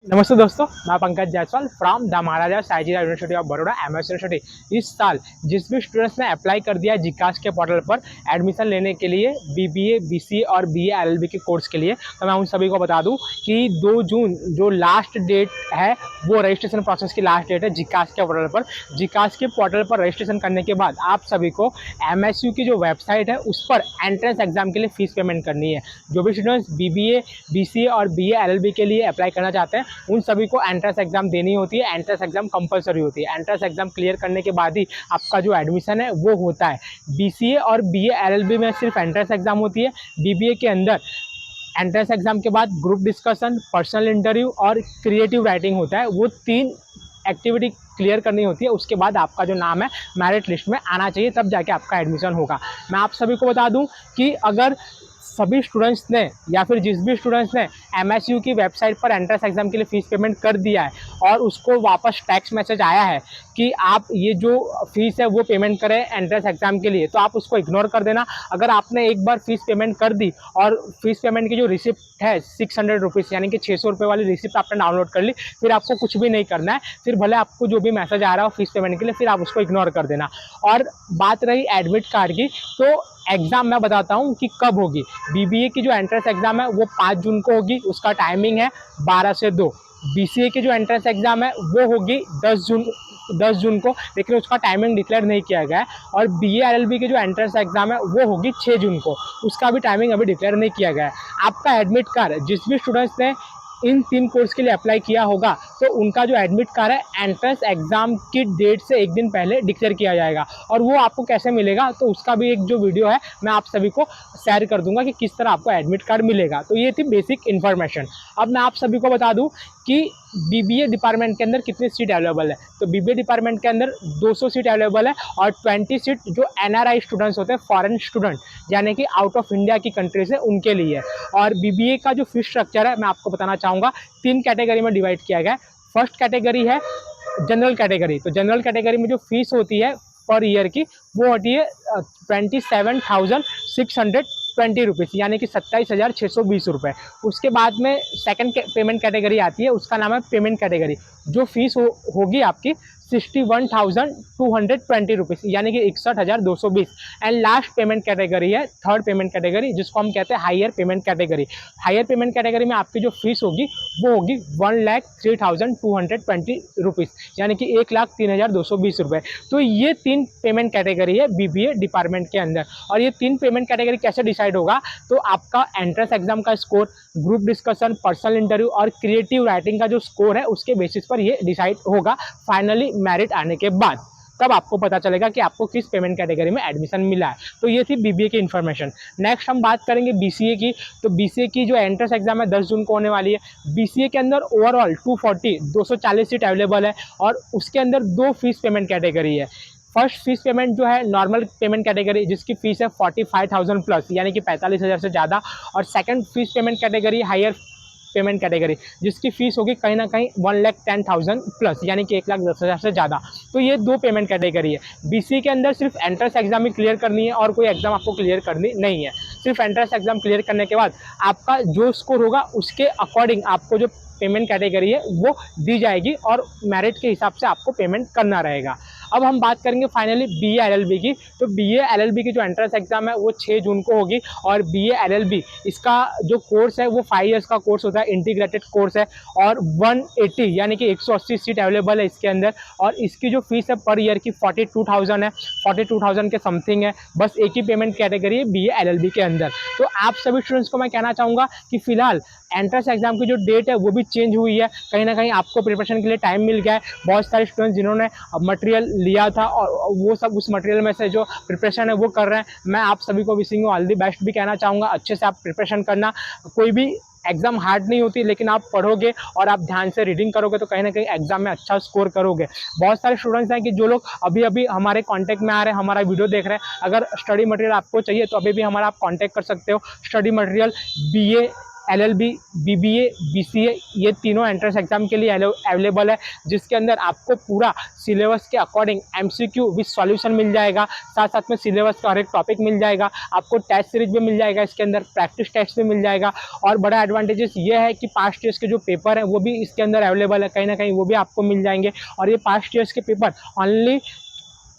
नमस्ते दोस्तों, मैं Pankaj Jaiswal from the Maharaja Sayajirao university of Baroda MS university. इस साल जिस भी स्टूडेंट्स ने अप्लाई कर दिया है जिकास के पोर्टल पर एडमिशन लेने के लिए बीबीए, बीसीए और बीए एलएलबी के कोर्स के लिए, तो मैं उन सभी को बता दूं कि 2 जून जो लास्ट डेट है वो रजिस्ट्रेशन प्रोसेस की लास्ट डेट है जिकास के पोर्टल पर। जिकास के पोर्टल पर रजिस्ट्रेशन करने के बाद आप सभी को एमएसयू की जो वेबसाइट है उस पर एंट्रेंस एग्जाम के लिए फीस पेमेंट करनी है। जो भी स्टूडेंट्स बीबीए, बीसीए और बीए एलएलबी के लिए अप्लाई करना चाहते हैं उन सभी को एंट्रेंस एग्जाम देनी होती है। एंट्रेंस एग्जाम कंपलसरी होती है। एंट्रेंस एग्जाम क्लियर करने के बाद ही आपका जो एडमिशन है वो होता है। बीसीए और बीए एलएलबी में सिर्फ एंट्रेंस एग्जाम होती है। बीबीए के अंदर एंट्रेंस एग्जाम के बाद ग्रुप डिस्कशन, पर्सनल इंटरव्यू और क्रिएटिव राइटिंग होता है। वो 3 एक्टिविटी क्लियर करनी होती है। उसके बाद आपका जो नाम है मेरिट लिस्ट में आना चाहिए, तब जाके आपका एडमिशन होगा। मैं आप सभी को बता दूं कि अगर सभी स्टूडेंट्स ने या फिर जिस भी स्टूडेंट्स ने एमएसयू की वेबसाइट पर एंट्रेंस एग्जाम के लिए फ़ीस पेमेंट कर दिया है और उसको वापस टेक्स्ट मैसेज आया है कि आप ये जो फ़ीस है वो पेमेंट करें एंट्रेंस एग्जाम के लिए, तो आप उसको इग्नोर कर देना। अगर आपने एक बार फ़ीस पेमेंट कर दी और फ़ीस पेमेंट की जो रिसिप्ट है 600 रुपीज़ यानी कि 600 रुपये वाली रिसिप्ट आपने डाउनलोड कर ली, फिर आपको कुछ भी नहीं करना है। फिर भले आपको जो भी मैसेज आ रहा हो फ़ीस पेमेंट के लिए, फिर आप उसको इग्नोर कर देना। और बात रही एडमिट कार्ड की, तो एग्ज़ाम मैं बताता हूँ कि कब होगी। बीबीए की जो एंट्रेंस एग्ज़ाम है वो 5 जून को होगी, उसका टाइमिंग है 12 से 2। बीसीए की जो एंट्रेंस एग्ज़ाम है वो होगी 10 जून को, लेकिन उसका टाइमिंग डिक्लेयर नहीं किया गया है। और बीए एलएलबी की जो एंट्रेंस एग्ज़ाम है वो होगी 6 जून को, उसका भी टाइमिंग अभी डिक्लेयर नहीं किया गया है। आपका एडमिट कार्ड जिस भी स्टूडेंट्स ने इन 3 कोर्स के लिए अप्लाई किया होगा, तो उनका जो एडमिट कार्ड है एंट्रेंस एग्जाम की डेट से 1 दिन पहले डिक्लेयर किया जाएगा। और वो आपको कैसे मिलेगा, तो उसका भी एक जो वीडियो है मैं आप सभी को शेयर कर दूंगा कि किस तरह आपको एडमिट कार्ड मिलेगा। तो ये थी बेसिक इन्फॉर्मेशन। अब मैं आप सभी को बता दूं कि बीबीए डिपार्टमेंट के अंदर कितनी सीट अवेलेबल है। तो बीबीए डिपार्टमेंट के अंदर 200 सीट अवेलेबल है और 20 सीट जो एनआरआई स्टूडेंट्स होते हैं, फॉरेन स्टूडेंट यानी कि आउट ऑफ इंडिया की कंट्री से, उनके लिए। और बीबीए का जो फीस स्ट्रक्चर है मैं आपको बताना चाहूँगा, 3 कैटेगरी में डिवाइड किया गया है। फर्स्ट कैटेगरी है जनरल कैटेगरी। तो जनरल कैटेगरी में जो फीस होती है पर ईयर की वो होती है 27,620 रुपीज़ यानी कि 27,620 रुपये। उसके बाद में सेकंड पेमेंट कैटेगरी आती है, उसका नाम है पेमेंट कैटेगरी। जो फीस होगी आपकी 61,220 रुपीज़ यानी कि 61,220। एंड लास्ट पेमेंट कैटेगरी है थर्ड पेमेंट कैटेगरी, जिसको हम कहते हैं higher payment category. Higher payment category में आपकी जो फीस होगी वो होगी 1,03,220 रुपीज़ यानी कि 1,03,220 रुपये। तो ये 3 पेमेंट कैटेगरी है बीबीए डिपार्टमेंट के अंदर। और ये 3 पेमेंट कैटेगरी कैसे डिसाइड होगा, तो आपका एंट्रेंस एग्जाम का score, group discussion, personal interview और क्रिएटिव राइटिंग का जो स्कोर है उसके बेसिस पर ये डिसाइड होगा। फाइनली मेरिट आने के बाद तब आपको पता चलेगा कि आपको किस पेमेंट कैटेगरी में एडमिशन मिला है। तो ये थी बीबीए की इन्फॉर्मेशन। नेक्स्ट हम बात करेंगे बीसीए की। तो बीसीए की जो एंट्रेंस एग्जाम है 10 जून को होने वाली है। बीसीए के अंदर ओवरऑल 240 सीट अवेलेबल है और उसके अंदर 2 फीस पेमेंट कैटेगरी है। फर्स्ट फीस पेमेंट जो है नॉर्मल पेमेंट कैटेगरी, जिसकी फीस है 45,000 प्लस यानी कि 45,000 से ज़्यादा। और second fees payment category higher payment category, जिसकी फीस होगी कहीं ना कहीं 1,10,000 प्लस यानी कि 1,10,000 से ज़्यादा। तो ये 2 पेमेंट कैटेगरी है। बीसी के अंदर सिर्फ एंट्रेंस एग्जाम ही क्लियर करनी है और कोई एग्जाम आपको क्लियर करनी नहीं है। सिर्फ एंट्रेंस एग्जाम क्लियर करने के बाद आपका जो स्कोर होगा उसके अकॉर्डिंग आपको जो पेमेंट कैटेगरी है वो दी जाएगी और मेरिट के हिसाब से आपको पेमेंट करना रहेगा। अब हम बात करेंगे फाइनली बीए एलएलबी की। तो बीए एलएलबी की जो एंट्रेंस एग्जाम है वो 6 जून को होगी। और बीए एलएलबी इसका जो कोर्स है वो 5 इयर्स का कोर्स होता है, इंटीग्रेटेड कोर्स है। और 180 यानी कि 180 सीट अवेलेबल है इसके अंदर। और इसकी जो फीस है पर ईयर की 42,000 है, 42,000 के समथिंग है। बस एक ही पेमेंट कैटेगरी है बीए एलएलबी के अंदर। तो आप सभी स्टूडेंट्स को मैं कहना चाहूँगा कि फिलहाल एंट्रेंस एग्जाम की जो डेट है वो भी चेंज हुई है। कहीं ना कहीं आपको प्रिपरेशन के लिए टाइम मिल गया है। बहुत सारे स्टूडेंट्स जिन्होंने मटेरियल लिया था और वो सब उस मटेरियल में से जो प्रिपरेशन है वो कर रहे हैं। मैं आप सभी को wishing you all the best भी कहना चाहूँगा। अच्छे से आप प्रिपरेशन करना। कोई भी एग्जाम हार्ड नहीं होती, लेकिन आप पढ़ोगे और आप ध्यान से रीडिंग करोगे तो कहीं ना कहीं एग्जाम में अच्छा स्कोर करोगे। बहुत सारे स्टूडेंट्स हैं कि जो लोग अभी अभी हमारे कांटेक्ट में आ रहे हैं, हमारा वीडियो देख रहे हैं। अगर स्टडी मटेरियल आपको चाहिए तो अभी भी हमारा आप कांटेक्ट कर सकते हो। Study material BA LLB, BBA, BCA ये तीनों एंट्रेंस एग्जाम के लिए अवेलेबल है, जिसके अंदर आपको पूरा सिलेबस के अकॉर्डिंग MCQ विद सॉल्यूशन मिल जाएगा। साथ साथ में सिलेबस का हर एक टॉपिक मिल जाएगा, आपको टेस्ट सीरीज भी मिल जाएगा, इसके अंदर प्रैक्टिस टेस्ट भी मिल जाएगा। और बड़ा एडवांटेजेस ये है कि पास्ट ईयर्स के जो पेपर हैं वो भी इसके अंदर अवेलेबल है, कहीं ना कहीं वो भी आपको मिल जाएंगे। और ये पास्ट ईयर्स के पेपर ओनली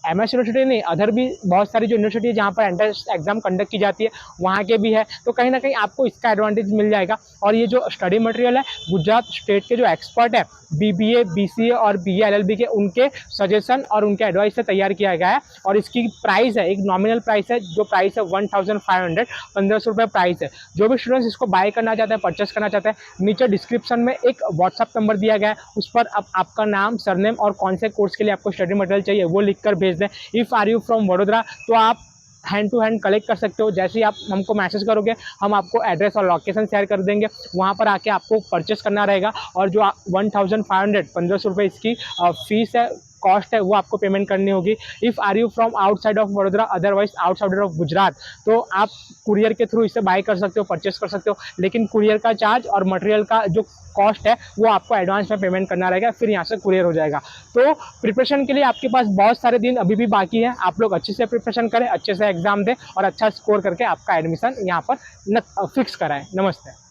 MS यूनिवर्सिटी नहीं, अदर भी बहुत सारी जो यूनिवर्सिटी है जहाँ पर एंट्रेंस एग्जाम कंडक्ट की जाती है वहाँ के भी है, तो कहीं ना कहीं आपको इसका एडवांटेज मिल जाएगा। और ये जो स्टडी मटेरियल है गुजरात स्टेट के जो एक्सपर्ट है BBA, BCA और BA LLB के, उनके सजेशन और उनके एडवाइस से तैयार किया गया है। और इसकी प्राइस है, एक नॉमिनल प्राइस है, जो प्राइस है 1500, 1500 रुपये प्राइस है। जो भी स्टूडेंट्स इसको बाय करना चाहते हैं, परचेस करना चाहते हैं, नीचे डिस्क्रिप्शन में एक व्हाट्सअप नंबर दिया गया है, उस पर आपका नाम, सरनेम और कौन से कोर्स के लिए आपको स्टडी मटेरियल चाहिए वो लिख कर भेज दें। If are you from Vadodara तो आप हैंड टू हैंड कलेक्ट कर सकते हो। जैसे ही आप हमको मैसेज करोगे हम आपको एड्रेस और लोकेशन शेयर कर देंगे, वहाँ पर आके आपको परचेस करना रहेगा। और जो 1500, 1500 रुपये इसकी फीस है, कॉस्ट है, वो आपको पेमेंट करनी होगी। If are you from outside of Vadodara, otherwise outside of Gujarat, तो आप कुरियर के थ्रू इसे बाय कर सकते हो, परचेस कर सकते हो। लेकिन कुरियर का चार्ज और मटेरियल का जो कॉस्ट है वो आपको एडवांस में पेमेंट करना रहेगा, फिर यहाँ से कुरियर हो जाएगा। तो प्रिपरेशन के लिए आपके पास बहुत सारे दिन अभी भी बाकी है, आप लोग अच्छे से प्रिपरेशन करें, अच्छे से एग्जाम दें और अच्छा स्कोर करके आपका एडमिशन यहाँ पर फिक्स कराएं। नमस्ते।